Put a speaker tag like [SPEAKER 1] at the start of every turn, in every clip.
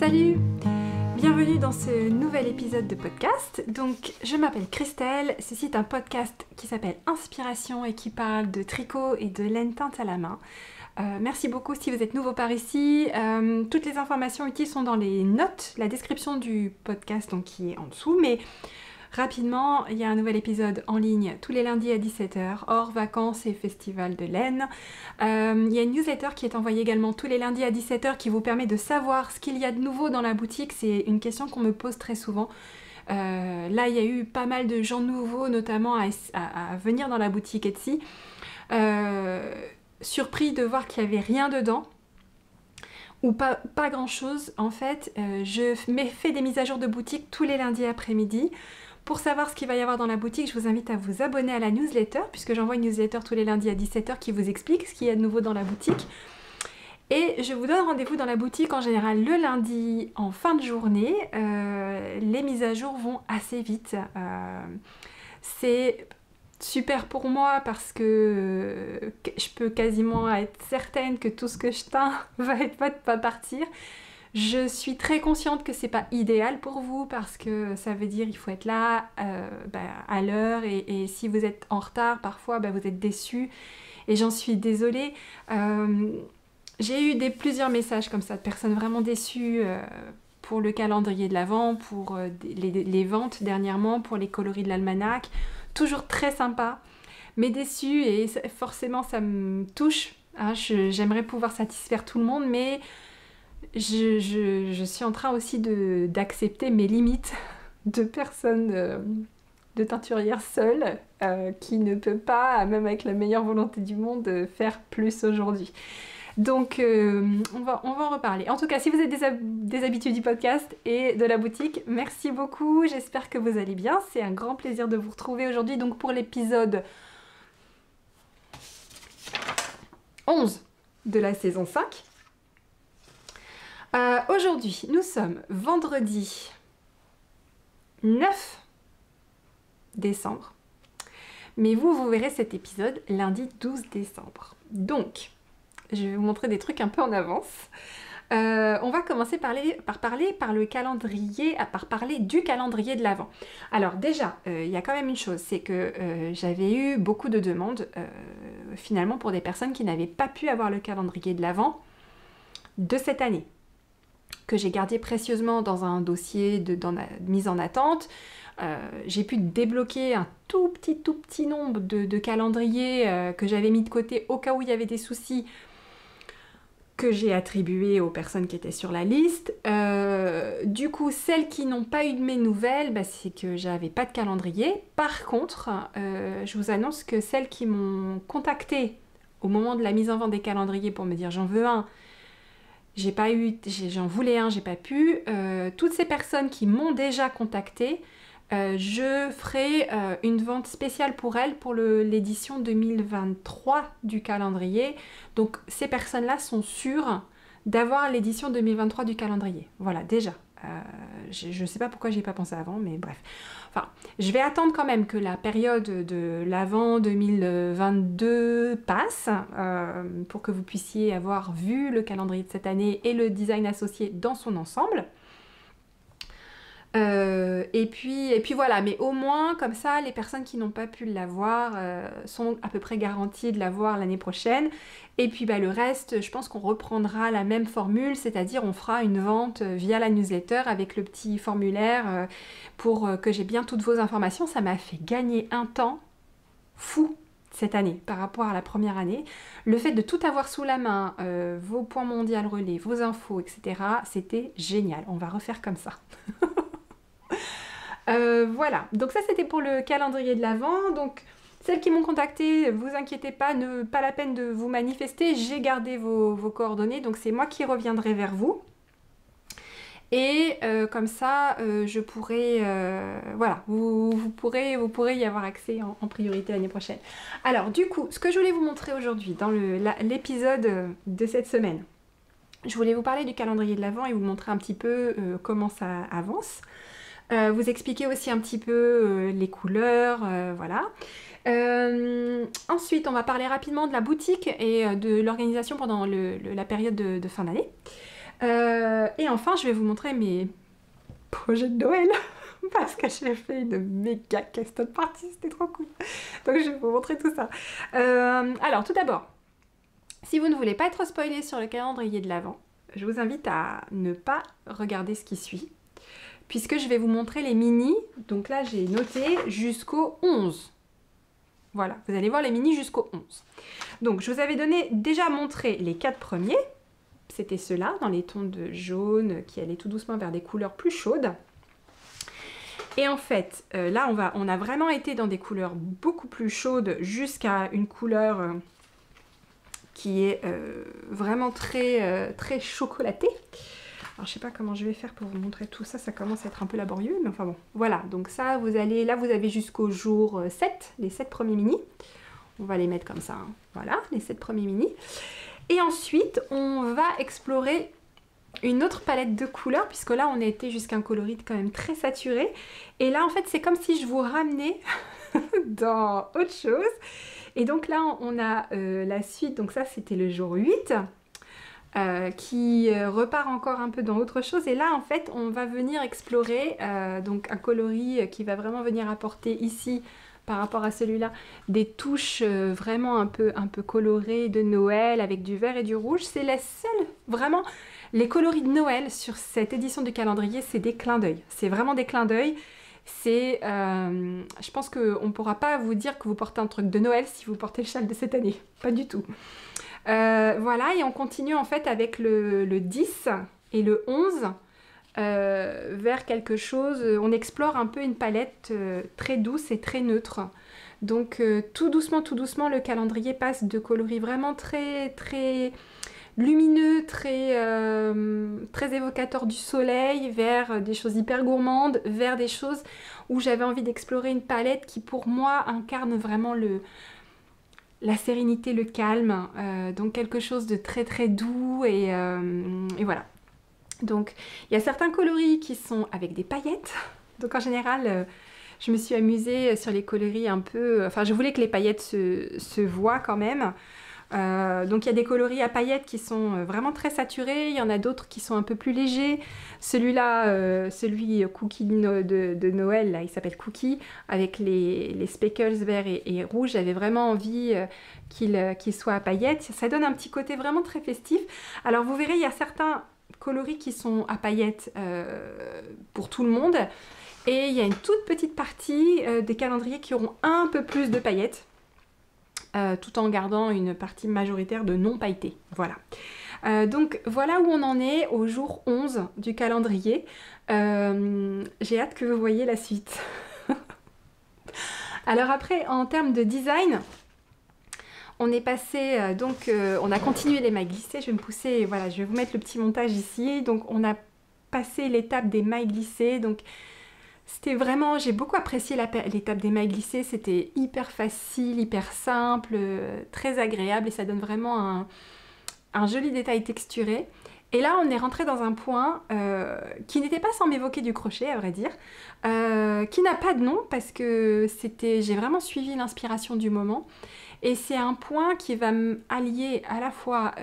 [SPEAKER 1] Salut! Bienvenue dans ce nouvel épisode de podcast. Donc, je m'appelle Christelle, ceci est un podcast qui s'appelle Inspiration et qui parle de tricot et de laine teinte à la main. Merci beaucoup si vous êtes nouveau par ici. Toutes les informations utiles sont dans les notes, la description du podcast donc, qui est en dessous, mais rapidement, il y a un nouvel épisode en ligne tous les lundis à 17h, hors vacances et festival de laine. Il y a une newsletter qui est envoyée également tous les lundis à 17h qui vous permet de savoir ce qu'il y a de nouveau dans la boutique. C'est une question qu'on me pose très souvent. Là, il y a eu pas mal de gens nouveaux, notamment à venir dans la boutique Etsy. Surpris de voir qu'il n'y avait rien dedans. Ou pas grand chose. En fait, je fais des mises à jour de boutique tous les lundis après-midi. Pour savoir ce qu'il va y avoir dans la boutique, je vous invite à vous abonner à la newsletter, puisque j'envoie une newsletter tous les lundis à 17h qui vous explique ce qu'il y a de nouveau dans la boutique. Et je vous donne rendez-vous dans la boutique en général le lundi en fin de journée. Les mises à jour vont assez vite. C'est super pour moi parce que je peux quasiment être certaine que tout ce que je teins va partir. Je suis très consciente que c'est pas idéal pour vous parce que ça veut dire qu'il faut être là à l'heure et si vous êtes en retard parfois vous êtes déçus et j'en suis désolée. J'ai eu plusieurs messages comme ça de personnes vraiment déçues pour le calendrier de l'Avent, pour les ventes dernièrement, pour les coloris de l'almanach. Toujours très sympa, mais déçue et forcément ça me touche. Hein, j'aimerais pouvoir satisfaire tout le monde, mais je suis en train aussi d'accepter mes limites de personnes de teinturière seule qui ne peut pas, même avec la meilleure volonté du monde, faire plus aujourd'hui. Donc on va en reparler. En tout cas, si vous êtes des habitués du podcast et de la boutique, merci beaucoup. J'espère que vous allez bien. C'est un grand plaisir de vous retrouver aujourd'hui. Donc pour l'épisode 11 de la saison 5. Aujourd'hui, nous sommes vendredi 9 décembre. Mais vous verrez cet épisode lundi 12 décembre. Donc, je vais vous montrer des trucs un peu en avance. On va commencer par parler du calendrier de l'Avent. Alors déjà, il y a quand même une chose, c'est que j'avais eu beaucoup de demandes finalement pour des personnes qui n'avaient pas pu avoir le calendrier de l'Avent de cette année, que j'ai gardé précieusement dans un dossier dans la mise en attente. J'ai pu débloquer un tout petit nombre de calendriers que j'avais mis de côté au cas où il y avait des soucis, que j'ai attribué aux personnes qui étaient sur la liste. Du coup, celles qui n'ont pas eu de mes nouvelles, c'est que j'avais pas de calendrier. Par contre, je vous annonce que celles qui m'ont contactée au moment de la mise en vente des calendriers pour me dire j'en veux un, j'en voulais un, j'ai pas pu. Toutes ces personnes qui m'ont déjà contactée, je ferai une vente spéciale pour elles pour l'édition 2023 du calendrier. Donc ces personnes-là sont sûres d'avoir l'édition 2023 du calendrier. Voilà, déjà. Je ne sais pas pourquoi j'y ai pas pensé avant, mais bref. Enfin, je vais attendre quand même que la période de l'Avent 2022 passe pour que vous puissiez avoir vu le calendrier de cette année et le design associé dans son ensemble. Et puis voilà, mais au moins comme ça les personnes qui n'ont pas pu l'avoir sont à peu près garanties de l'avoir l'année prochaine. Et puis le reste, je pense qu'on reprendra la même formule, c'est-à-dire on fera une vente via la newsletter avec le petit formulaire pour que j'ai bien toutes vos informations. Ça m'a fait gagner un temps fou cette année par rapport à la première année. Le fait de tout avoir sous la main, vos points mondial relais, vos infos, etc., c'était génial. On va refaire comme ça. Voilà, donc ça c'était pour le calendrier de l'Avent. Donc celles qui m'ont contacté, vous inquiétez pas, pas la peine de vous manifester, j'ai gardé vos coordonnées, donc c'est moi qui reviendrai vers vous. Et comme ça, je pourrai, voilà, vous pourrez y avoir accès en priorité l'année prochaine. Alors du coup, ce que je voulais vous montrer aujourd'hui dans l'épisode de cette semaine, je voulais vous parler du calendrier de l'Avent et vous montrer un petit peu comment ça avance. Vous expliquer aussi un petit peu les couleurs, voilà. Ensuite, on va parler rapidement de la boutique et de l'organisation pendant la période de fin d'année. Et enfin, je vais vous montrer mes projets de Noël. Parce que j'ai fait une méga custom party, c'était trop cool. Donc je vais vous montrer tout ça. Alors tout d'abord, si vous ne voulez pas être spoilé sur le calendrier de l'Avent, je vous invite à ne pas regarder ce qui suit. Puisque je vais vous montrer les mini. Donc là j'ai noté jusqu'au 11. Voilà, vous allez voir les mini jusqu'au 11. Donc je vous avais déjà montré les 4 premiers. C'était ceux-là, dans les tons de jaune, qui allaient tout doucement vers des couleurs plus chaudes. Et en fait, là, on a vraiment été dans des couleurs beaucoup plus chaudes jusqu'à une couleur qui est vraiment très, très chocolatée. Alors, je sais pas comment je vais faire pour vous montrer tout ça. Ça commence à être un peu laborieux, mais enfin bon. Voilà, donc ça, vous avez jusqu'au jour 7, les 7 premiers mini. On va les mettre comme ça. Hein. Voilà, les 7 premiers mini. Et ensuite, on va explorer une autre palette de couleurs, puisque là on a été jusqu'à un coloris quand même très saturé, et là en fait c'est comme si je vous ramenais dans autre chose. Et donc là on a la suite, donc ça c'était le jour 8 qui repart encore un peu dans autre chose, et là en fait on va venir explorer donc un coloris qui va vraiment venir apporter ici par rapport à celui-là des touches vraiment un peu colorées de Noël avec du vert et du rouge. C'est la seule vraiment. Les coloris de Noël sur cette édition du calendrier, c'est des clins d'œil. C'est vraiment des clins d'œil. C'est, je pense qu'on ne pourra pas vous dire que vous portez un truc de Noël si vous portez le châle de cette année. Pas du tout. Voilà, et on continue en fait avec le 10 et le 11 vers quelque chose. On explore un peu une palette très douce et très neutre. Donc tout doucement, le calendrier passe de coloris vraiment très, très lumineux, très, très évocateur du soleil, vers des choses hyper gourmandes, vers des choses où j'avais envie d'explorer une palette qui pour moi incarne vraiment la sérénité, le calme, donc quelque chose de très très doux et voilà. Donc il y a certains coloris qui sont avec des paillettes, donc en général je me suis amusée sur les coloris un peu, enfin je voulais que les paillettes se voient quand même. Donc il y a des coloris à paillettes qui sont vraiment très saturés, il y en a d'autres qui sont un peu plus légers. Celui-là, celui Cookie de Noël, là, il s'appelle Cookie, avec les speckles verts et rouges. J'avais vraiment envie qu'il soit à paillettes. Ça donne un petit côté vraiment très festif. Alors vous verrez, il y a certains coloris qui sont à paillettes pour tout le monde. Et il y a une toute petite partie des calendriers qui auront un peu plus de paillettes. Tout en gardant une partie majoritaire de non pailletés. Voilà. Donc voilà où on en est au jour 11 du calendrier. J'ai hâte que vous voyez la suite. Alors après, en termes de design, on est passé, on a continué les mailles glissées. Je vais me pousser, voilà, je vais vous mettre le petit montage ici. Donc on a passé l'étape des mailles glissées. Donc c'était vraiment, j'ai beaucoup apprécié l'étape des mailles glissées, c'était hyper facile, hyper simple, très agréable, et ça donne vraiment un joli détail texturé. Et là on est rentré dans un point qui n'était pas sans m'évoquer du crochet à vrai dire, qui n'a pas de nom parce que j'ai vraiment suivi l'inspiration du moment. Et c'est un point qui va allier à la fois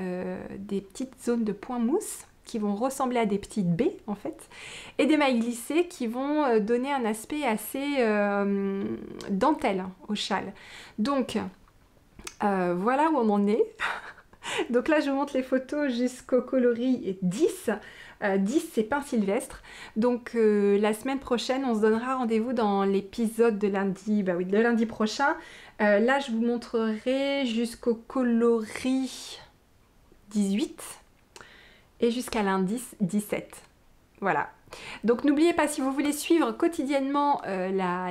[SPEAKER 1] des petites zones de point mousse, qui vont ressembler à des petites baies en fait, et des mailles glissées qui vont donner un aspect assez dentelle au châle. Donc voilà où on en est. Donc là je vous montre les photos jusqu'au coloris 10. 10 c'est Pain Sylvestre. Donc la semaine prochaine on se donnera rendez-vous dans l'épisode de lundi, bah oui, de lundi prochain. Là je vous montrerai jusqu'au coloris 18. Et jusqu'à lundi 17. Voilà. Donc n'oubliez pas, si vous voulez suivre quotidiennement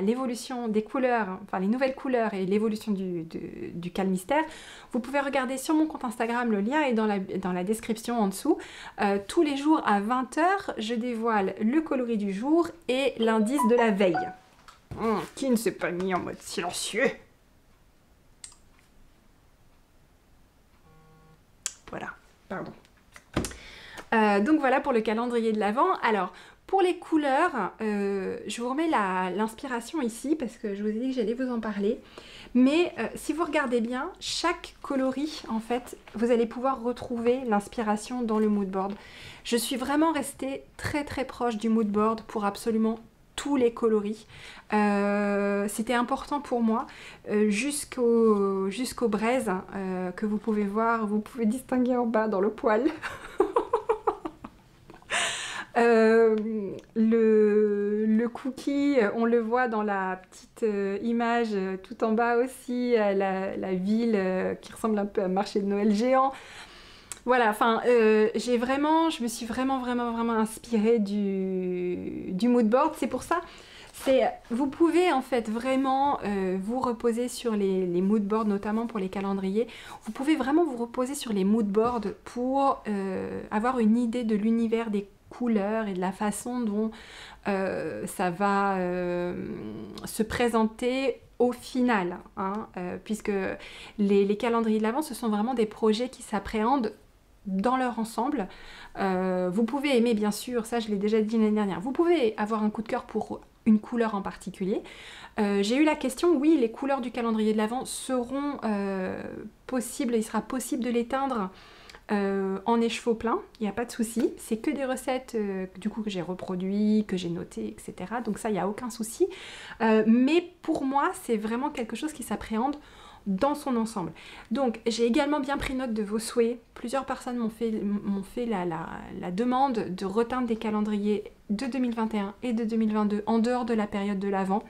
[SPEAKER 1] l'évolution des couleurs, enfin les nouvelles couleurs et l'évolution du calmystère, vous pouvez regarder sur mon compte Instagram, le lien est dans la description en dessous. Tous les jours à 20 h, je dévoile le coloris du jour et l'indice de la veille. Qui ne s'est pas mis en mode silencieux? Voilà, pardon. Donc voilà pour le calendrier de l'Avent. Alors, Pour les couleurs, je vous remets l'inspiration ici parce que je vous ai dit que j'allais vous en parler. Mais si vous regardez bien, chaque coloris, en fait, vous allez pouvoir retrouver l'inspiration dans le mood board. Je suis vraiment restée très très proche du mood board pour absolument tous les coloris. C'était important pour moi jusqu'au braise que vous pouvez voir, vous pouvez distinguer en bas dans le poil. Le cookie, on le voit dans la petite image tout en bas aussi, la ville qui ressemble un peu à un marché de Noël géant. Voilà, enfin, je me suis vraiment inspirée du mood board. C'est pour ça, vous pouvez en fait vraiment vous reposer sur les mood boards, notamment pour les calendriers. Vous pouvez vraiment vous reposer sur les mood boards pour avoir une idée de l'univers des couleurs et de la façon dont ça va se présenter au final, hein, puisque les calendriers de l'Avent, ce sont vraiment des projets qui s'appréhendent dans leur ensemble. Vous pouvez aimer, bien sûr, ça je l'ai déjà dit l'année dernière, vous pouvez avoir un coup de cœur pour une couleur en particulier. J'ai eu la question, oui, les couleurs du calendrier de l'Avent seront possibles, il sera possible de les teindre en écheveau plein, il n'y a pas de souci. C'est que des recettes du coup que j'ai reproduites, que j'ai notées, etc. Donc ça, il n'y a aucun souci. Mais pour moi, c'est vraiment quelque chose qui s'appréhende dans son ensemble. Donc j'ai également bien pris note de vos souhaits. Plusieurs personnes m'ont fait la demande de reteindre des calendriers de 2021 et de 2022 en dehors de la période de l'Avent.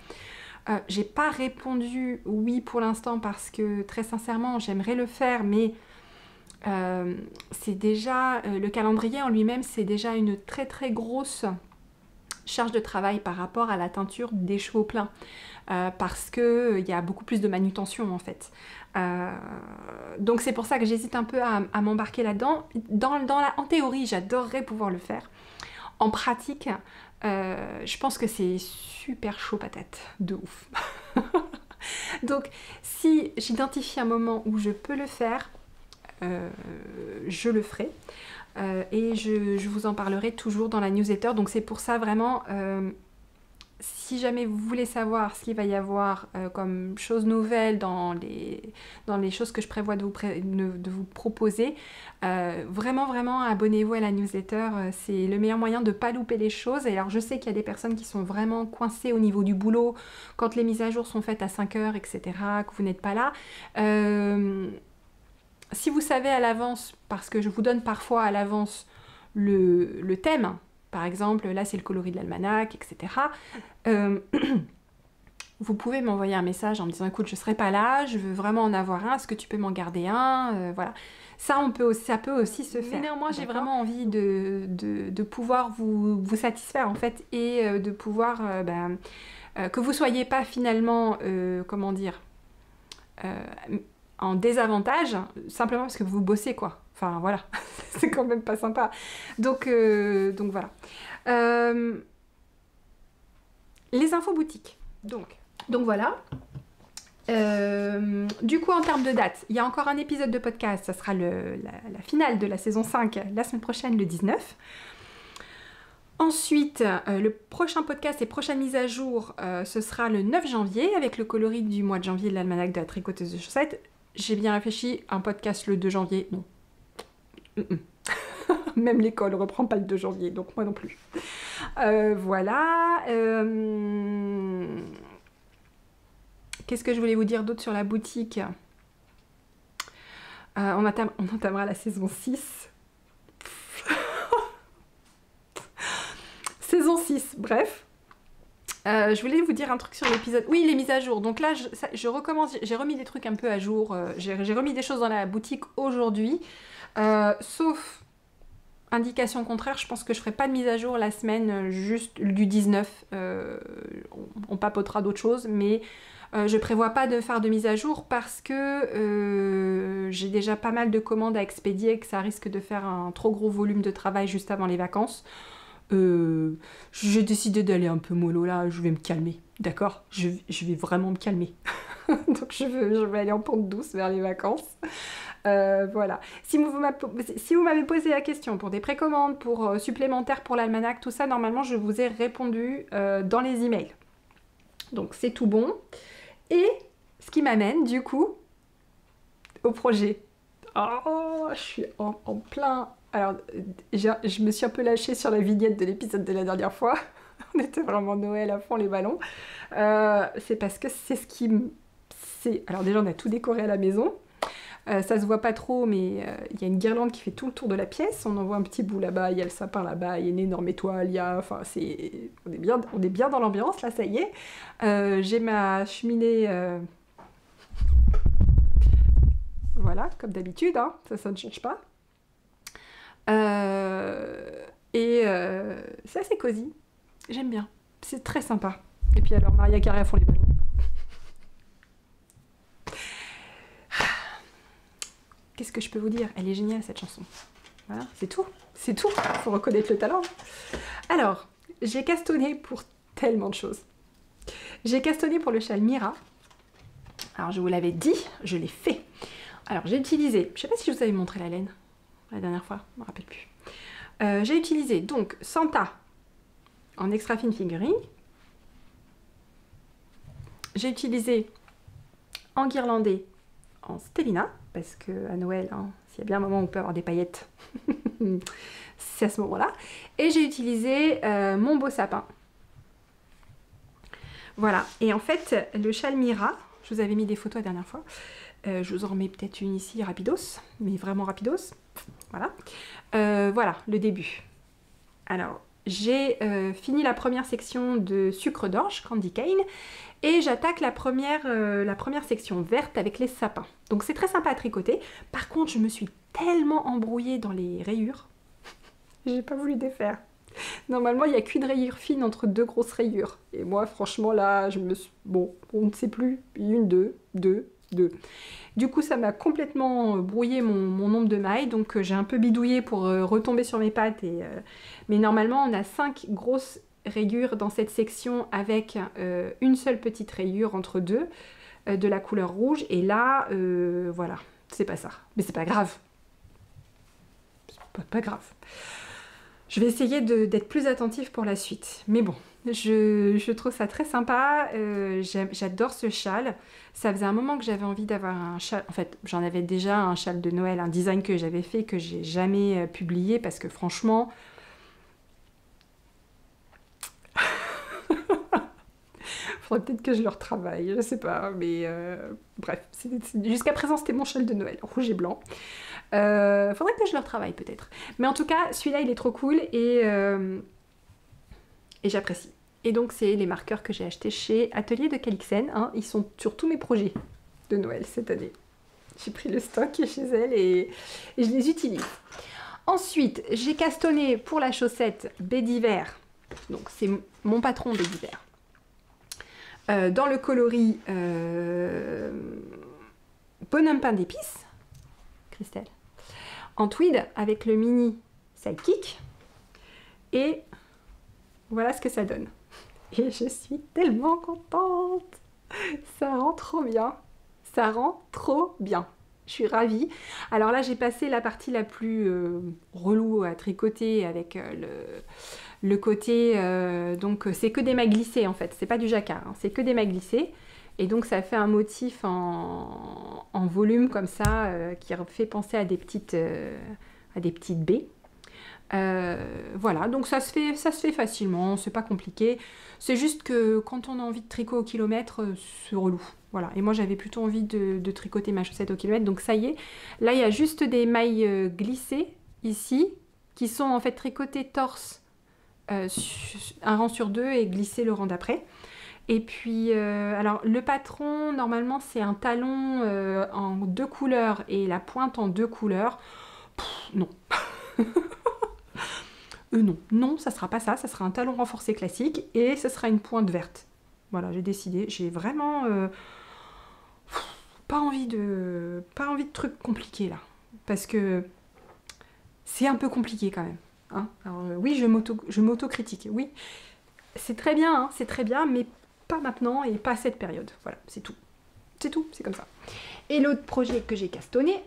[SPEAKER 1] J'ai pas répondu oui pour l'instant parce que très sincèrement j'aimerais le faire, mais c'est déjà le calendrier en lui-même, c'est déjà une très très grosse charge de travail par rapport à la teinture des cheveux pleins parce que il y a beaucoup plus de manutention en fait. Donc c'est pour ça que j'hésite un peu à m'embarquer là-dedans. En théorie, j'adorerais pouvoir le faire. En pratique, je pense que c'est super chaud patate, de ouf. Donc si j'identifie un moment où je peux le faire, je le ferai et je vous en parlerai toujours dans la newsletter. Donc c'est pour ça vraiment, si jamais vous voulez savoir ce qu'il va y avoir comme choses nouvelles dans les choses que je prévois de vous proposer, vraiment abonnez-vous à la newsletter, c'est le meilleur moyen de ne pas louper les choses. Et alors je sais qu'il y a des personnes qui sont vraiment coincées au niveau du boulot quand les mises à jour sont faites à 5 heures, etc., que vous n'êtes pas là. Si vous savez à l'avance, parce que je vous donne parfois à l'avance le thème, par exemple, là c'est le coloris de l'almanach, etc. Vous pouvez m'envoyer un message en me disant écoute, je serai pas là, je veux vraiment en avoir un, est-ce que tu peux m'en garder un, voilà. Ça peut aussi se faire. Mais néanmoins, j'ai vraiment envie de pouvoir vous satisfaire en fait et de pouvoir que vous soyez pas finalement, comment dire, en désavantage, simplement parce que vous bossez quoi. Enfin voilà, c'est quand même pas sympa. Donc voilà. Les infos boutiques. Donc voilà. Du coup, en termes de date, il y a encore un épisode de podcast. Ça sera la finale de la saison 5 la semaine prochaine, le 19. Ensuite, le prochain podcast et prochaine mise à jour, ce sera le 9 janvier avec le coloris du mois de janvier de l'almanach de la tricoteuse de chaussettes. J'ai bien réfléchi, un podcast le 2 janvier, non. Même l'école ne reprend pas le 2 janvier, donc moi non plus. Voilà. Qu'est-ce que je voulais vous dire d'autre sur la boutique ? On entamera la saison 6. Saison 6, bref. Je voulais vous dire un truc sur l'épisode. Oui, les mises à jour. Donc là, je recommence. J'ai remis des trucs un peu à jour. J'ai remis des choses dans la boutique aujourd'hui. Sauf indication contraire, je pense que je ferai pas de mise à jour la semaine juste du 19. On papotera d'autres choses, mais je prévois pas de faire de mise à jour parce que j'ai déjà pas mal de commandes à expédier et que ça risque de faire un trop gros volume de travail juste avant les vacances. J'ai décidé d'aller un peu mollo là, je vais me calmer, d'accord, je vais vraiment me calmer. Donc je vais aller en pente douce vers les vacances. Voilà. Si vous m'avez posé la question pour des précommandes, pour supplémentaires pour l'almanach, tout ça, normalement, je vous ai répondu dans les emails. Donc, c'est tout bon. Et ce qui m'amène, du coup, au projet. Oh, je suis en plein... Alors, je me suis un peu lâchée sur la vignette de l'épisode de la dernière fois. On était vraiment Noël à fond les ballons. C'est parce que c'est ce qui... Alors déjà, on a tout décoré à la maison. Ça se voit pas trop, mais il y a une guirlande qui fait tout le tour de la pièce. On en voit un petit bout là-bas, il y a le sapin là-bas, il y a une énorme étoile, enfin, on est bien dans l'ambiance, là, ça y est. J'ai ma cheminée... Voilà, comme d'habitude, hein, ça ne change pas. C'est assez cosy. J'aime bien. C'est très sympa. Et puis alors, Maria Carey à fond les ballons. Qu'est-ce que je peux vous dire? Elle est géniale, cette chanson. Voilà, c'est tout. C'est tout. Faut reconnaître le talent. Alors, j'ai castonné pour tellement de choses. J'ai castonné pour le châle Mira. Alors, je vous l'avais dit, je l'ai fait. Alors, j'ai utilisé... Je sais pas si je vous avais montré la laine la dernière fois, je me rappelle plus. J'ai utilisé donc Santa en extra fine fingering. J'ai utilisé en guirlandais en Stellina, parce que à Noël, hein, s'il y a bien un moment où on peut avoir des paillettes, c'est à ce moment-là. Et j'ai utilisé mon beau sapin. Voilà, et en fait, le châle Mira, je vous avais mis des photos la dernière fois, je vous en remets peut-être une ici, rapidos, mais vraiment rapidos. Voilà. Voilà, le début. Alors, j'ai fini la première section de sucre d'orge, candy cane, et j'attaque la première section verte avec les sapins. Donc c'est très sympa à tricoter. Par contre, je me suis tellement embrouillée dans les rayures, j'ai pas voulu défaire. Normalement, il n'y a qu'une rayure fine entre deux grosses rayures. Et moi, franchement, là, je me suis... Bon, on ne sait plus. Une, deux. Du coup, ça m'a complètement brouillé mon nombre de mailles. Donc, j'ai un peu bidouillé pour retomber sur mes pattes. Mais normalement, on a 5 grosses rayures dans cette section avec une seule petite rayure entre deux de la couleur rouge. Et là, voilà, c'est pas ça. Mais c'est pas grave. C'est pas grave. Je vais essayer d'être plus attentive pour la suite. Mais bon, je trouve ça très sympa. J'adore ce châle. Ça faisait un moment que j'avais envie d'avoir un châle. En fait, j'en avais déjà un châle de Noël, un design que j'avais fait, que j'ai jamais publié parce que franchement... Faudrait peut-être que je le retravaille, je sais pas, mais bref. Jusqu'à présent, c'était mon châle de Noël, rouge et blanc. Faudrait que je le retravaille peut-être. Mais en tout cas, celui-là, il est trop cool et j'apprécie. Et donc, c'est les marqueurs que j'ai achetés chez Atelier de Calixen. Hein. Ils sont sur tous mes projets de Noël cette année. J'ai pris le stock chez elle et je les utilise. Ensuite, j'ai castonné pour la chaussette baie d'hiver. Donc, c'est mon patron baie d'hiver. Dans le coloris bonhomme pain d'épices, Christelle, en tweed avec le mini sidekick. Et voilà ce que ça donne. Et je suis tellement contente. Ça rend trop bien. Ça rend trop bien. Je suis ravie. Alors là, j'ai passé la partie la plus relou à tricoter avec le côté... donc, c'est que des mailles glissées en fait. C'est pas du jacquard, hein, c'est que des mailles glissées. Et donc, ça fait un motif en volume comme ça qui fait penser à des petites baies. Voilà, donc ça se fait facilement, c'est pas compliqué. C'est juste que quand on a envie de tricot au kilomètre, c'est relou. Voilà, et moi j'avais plutôt envie de tricoter ma chaussette au kilomètre, donc ça y est. Là, il y a juste des mailles glissées ici, qui sont en fait tricotées torse, un rang sur deux et glisser le rang d'après. Et puis, alors le patron, normalement c'est un talon en 2 couleurs et la pointe en 2 couleurs. Pff, non. Non, ça sera pas ça, ça sera un talon renforcé classique et ce sera une pointe verte. Voilà, j'ai décidé, j'ai vraiment pas envie de trucs compliqués là, parce que c'est un peu compliqué quand même. Hein. Alors, oui, je m'auto-critique, oui, c'est très bien, hein, c'est très bien, mais pas maintenant et pas à cette période. Voilà, c'est tout, c'est comme ça. Et l'autre projet que j'ai castonné,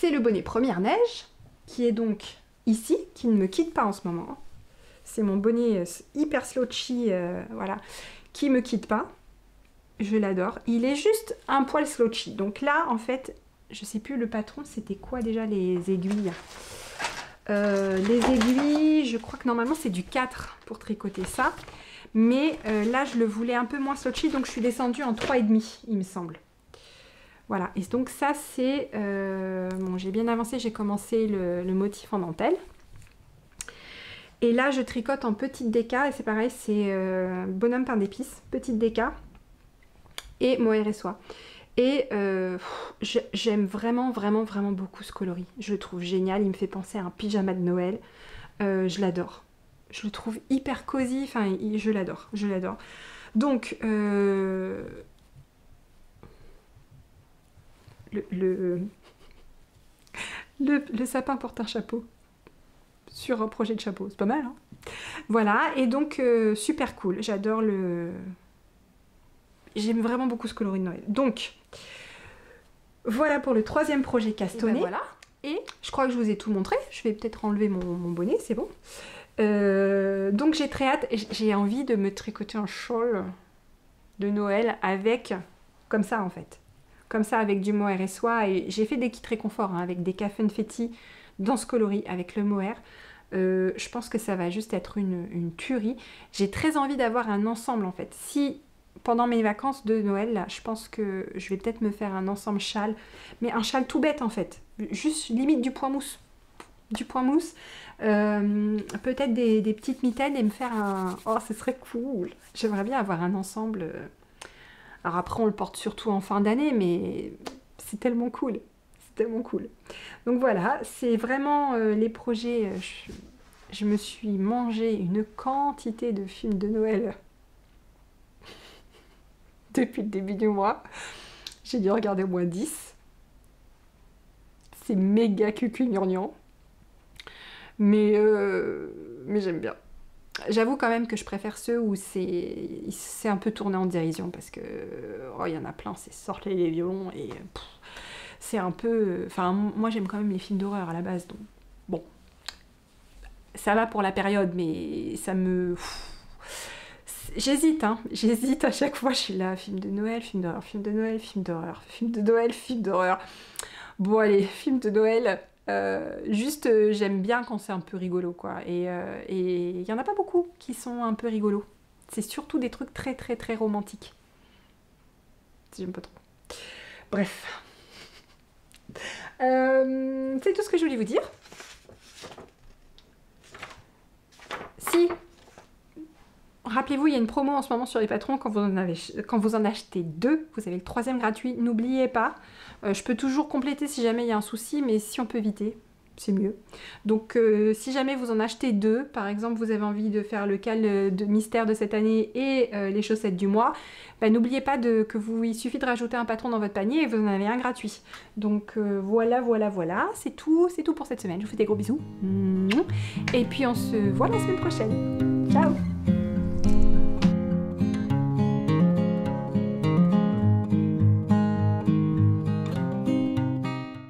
[SPEAKER 1] c'est le bonnet Première Neige, qui est donc ici, qui ne me quitte pas en ce moment. C'est mon bonnet hyper slouchy, voilà, qui me quitte pas. Je l'adore. Il est juste un poil slouchy. Donc là, en fait, je sais plus le patron, c'était quoi déjà les aiguilles? Les aiguilles, je crois que normalement c'est du 4 pour tricoter ça. Mais là, je le voulais un peu moins slouchy, donc je suis descendue en 3,5, il me semble. Voilà, et donc ça c'est... bon, j'ai bien avancé, j'ai commencé le motif en dentelle. Et là, je tricote en petite déca, et c'est pareil, c'est bonhomme pain d'épices, petite déca, et mohair et soie. Et j'aime vraiment, vraiment, vraiment beaucoup ce coloris. Je le trouve génial, il me fait penser à un pyjama de Noël. Je l'adore. Je le trouve hyper cosy, enfin, je l'adore, je l'adore. Donc, le sapin porte un chapeau sur un projet de chapeau, c'est pas mal, hein? Voilà, et donc super cool, j'adore le... J'aime vraiment beaucoup ce coloris de Noël. Donc, voilà pour le troisième projet castoné. Et ben voilà. Et je crois que je vous ai tout montré, je vais peut-être enlever mon bonnet, c'est bon. Donc j'ai très hâte, j'ai envie de me tricoter un shawl de Noël avec, comme ça en fait. Comme ça avec du mohair et soie, et j'ai fait des kits réconfort hein, avec des funfetti dans ce coloris avec le mohair. Je pense que ça va juste être une tuerie. J'ai très envie d'avoir un ensemble en fait. Si pendant mes vacances de Noël, là, je pense que je vais peut-être me faire un ensemble châle, mais un châle tout bête en fait, juste limite du point mousse. Du point mousse, peut-être des petites mitaines et me faire un... Oh, ce serait cool. J'aimerais bien avoir un ensemble. Alors après, on le porte surtout en fin d'année, mais c'est tellement cool. C'est tellement cool. Donc voilà, c'est vraiment les projets... je me suis mangé une quantité de films de Noël depuis le début du mois. J'ai dû regarder au moins 10. C'est méga cucu-gnangnan. Mais j'aime bien. J'avoue quand même que je préfère ceux où c'est un peu tourné en dérision parce que oh, y en a plein, c'est sortez les violons et c'est un peu... Enfin, moi j'aime quand même les films d'horreur à la base, donc bon. Ça va pour la période, mais ça me... J'hésite, hein. J'hésite à chaque fois, je suis là, film de Noël, film d'horreur, film de Noël, film d'horreur, film de Noël, film d'horreur. Bon allez, film de Noël... juste j'aime bien quand c'est un peu rigolo quoi et il y en a pas beaucoup qui sont un peu rigolos, c'est surtout des trucs très très très romantiques, j'aime pas trop. Bref, c'est tout ce que je voulais vous dire. Si rappelez-vous, il y a une promo en ce moment sur les patrons, quand vous en achetez 2, vous avez le 3e gratuit, n'oubliez pas. Je peux toujours compléter si jamais il y a un souci, mais si on peut éviter, c'est mieux. Donc si jamais vous en achetez 2, par exemple vous avez envie de faire le cal de mystère de cette année et les chaussettes du mois, bah, n'oubliez pas il suffit de rajouter un patron dans votre panier et vous en avez un gratuit. Donc voilà, c'est tout pour cette semaine. Je vous fais des gros bisous. Et puis on se voit la semaine prochaine. Ciao!